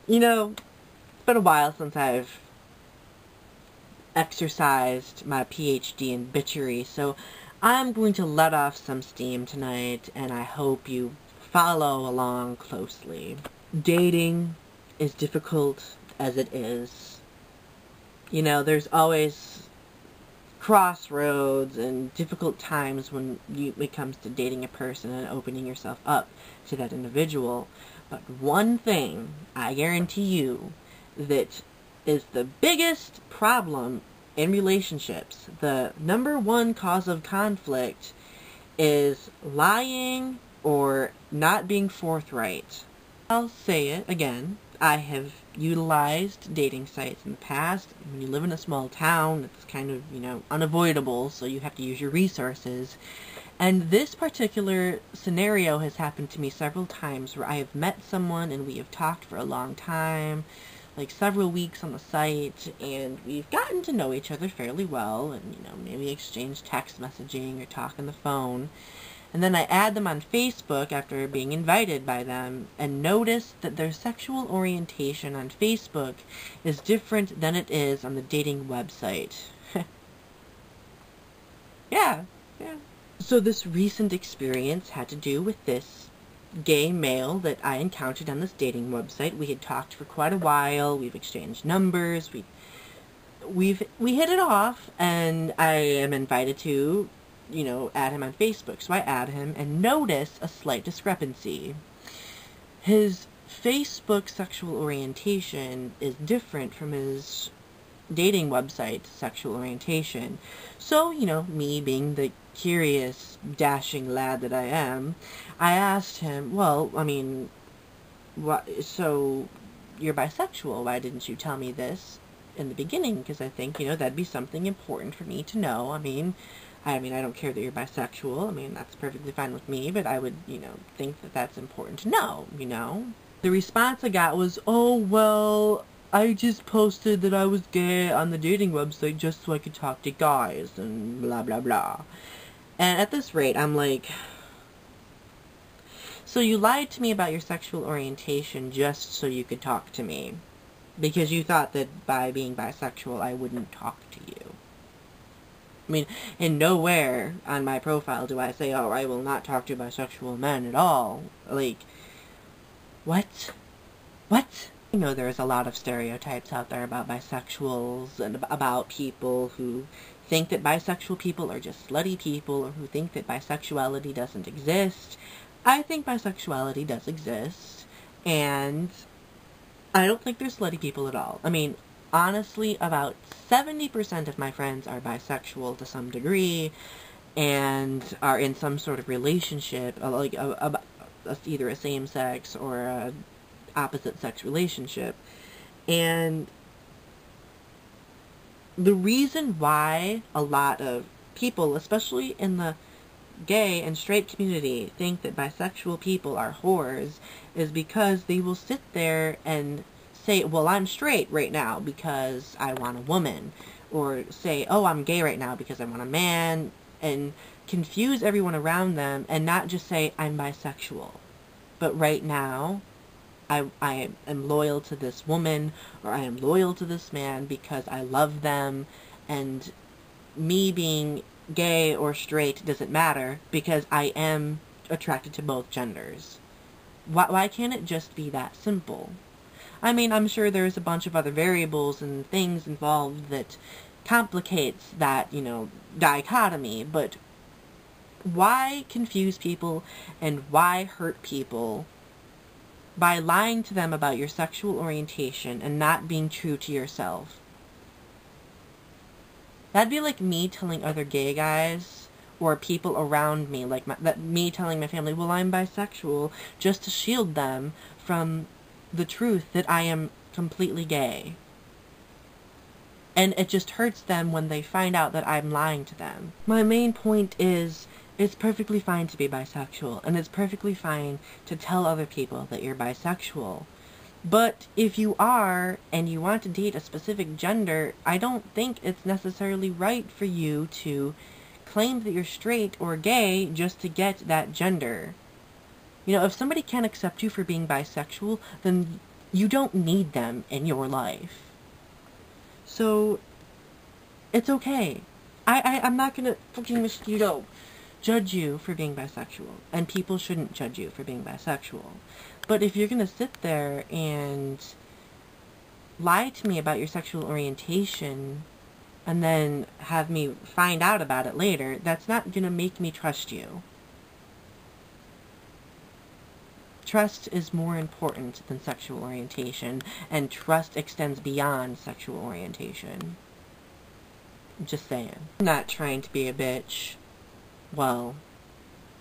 You know, it's been a while since I've exercised my PhD in bitchery, so I'm going to let off some steam tonight, and I hope you follow along closely. Dating is difficult as it is. You know, there's always crossroads and difficult times when it comes to dating a person and opening yourself up to that individual. But one thing I guarantee you that is the biggest problem in relationships, the number one cause of conflict, is lying or not being forthright. I'll say it again. I have utilized dating sites in the past. When you live in a small town, it's kind of, unavoidable, so you have to use your resources. And this particular scenario has happened to me several times where I have met someone and we have talked for a long time, like several weeks on the site, and we've gotten to know each other fairly well, and, maybe exchange text messaging or talk on the phone. And then I add them on Facebook after being invited by them and notice that their sexual orientation on Facebook is different than it is on the dating website. Yeah. So this recent experience had to do with this gay male that I encountered on this dating website. We had talked for quite a while. We've exchanged numbers. We hit it off, and I am invited to add him on Facebook. So I add him and notice a slight discrepancy. His Facebook sexual orientation is different from his dating website sexual orientation. So, me being the curious, dashing lad that I am, I asked him, well, so you're bisexual. Why didn't you tell me this in the beginning? Because I think, that'd be something important for me to know. I don't care that you're bisexual. That's perfectly fine with me, but I would, think that that's important to know, The response I got was, oh, well, I just posted that I was gay on the dating website just so I could talk to guys, and blah, blah, blah. And at this rate, I'm like, so you lied to me about your sexual orientation just so you could talk to me, because you thought that by being bisexual, I wouldn't talk to you. In nowhere on my profile do I say, oh, I will not talk to bisexual men at all. Like, what? What? There's a lot of stereotypes out there about bisexuals and about people who think that bisexual people are just slutty people, or who think that bisexuality doesn't exist. I think bisexuality does exist, and I don't think there's slutty people at all. Honestly, about 70% of my friends are bisexual to some degree, and are in some sort of relationship, either a same-sex or a opposite-sex relationship. And the reason why a lot of people, especially in the gay and straight community, think that bisexual people are whores is because they will sit there and say, well, I'm straight right now because I want a woman, or say, oh, I'm gay right now because I want a man, and confuse everyone around them and not just say, I'm bisexual, but right now I am loyal to this woman, or I am loyal to this man because I love them, and me being gay or straight doesn't matter because I am attracted to both genders. Why can't it just be that simple? I'm sure there's a bunch of other variables and things involved that complicates that, dichotomy, but why confuse people and why hurt people by lying to them about your sexual orientation and not being true to yourself? That'd be like me telling other gay guys or people around me, me telling my family, well, I'm bisexual, just to shield them from the truth that I am completely gay. And it just hurts them when they find out that I'm lying to them. My main point is, it's perfectly fine to be bisexual, and it's perfectly fine to tell other people that you're bisexual. But if you are, and you want to date a specific gender, I don't think it's necessarily right for you to claim that you're straight or gay just to get that gender. You know, if somebody can't accept you for being bisexual, then you don't need them in your life. So, it's okay. I'm not gonna fucking mosquito judge you for being bisexual. And people shouldn't judge you for being bisexual. But if you're gonna sit there and lie to me about your sexual orientation and then have me find out about it later, that's not gonna make me trust you. Trust is more important than sexual orientation, and trust extends beyond sexual orientation. I'm just saying. I'm not trying to be a bitch. Well,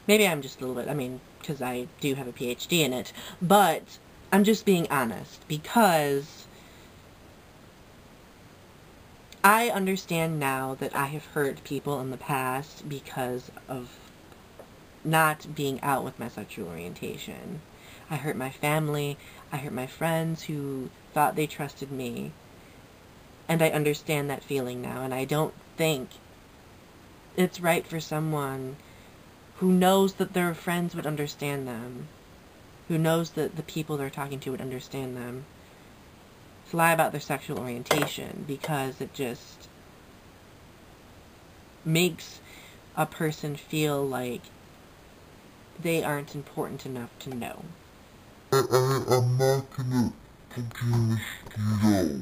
maybe I'm just a little bit, I mean, because I do have a PhD in it, but I'm just being honest, because I understand now that I have hurt people in the past because of not being out with my sexual orientation. I hurt my family, I hurt my friends who thought they trusted me, and I understand that feeling now, and I don't think it's right for someone who knows that their friends would understand them, who knows that the people they're talking to would understand them, to lie about their sexual orientation, because it just makes a person feel like they aren't important enough to know. I'm not gonna fucking mosquito.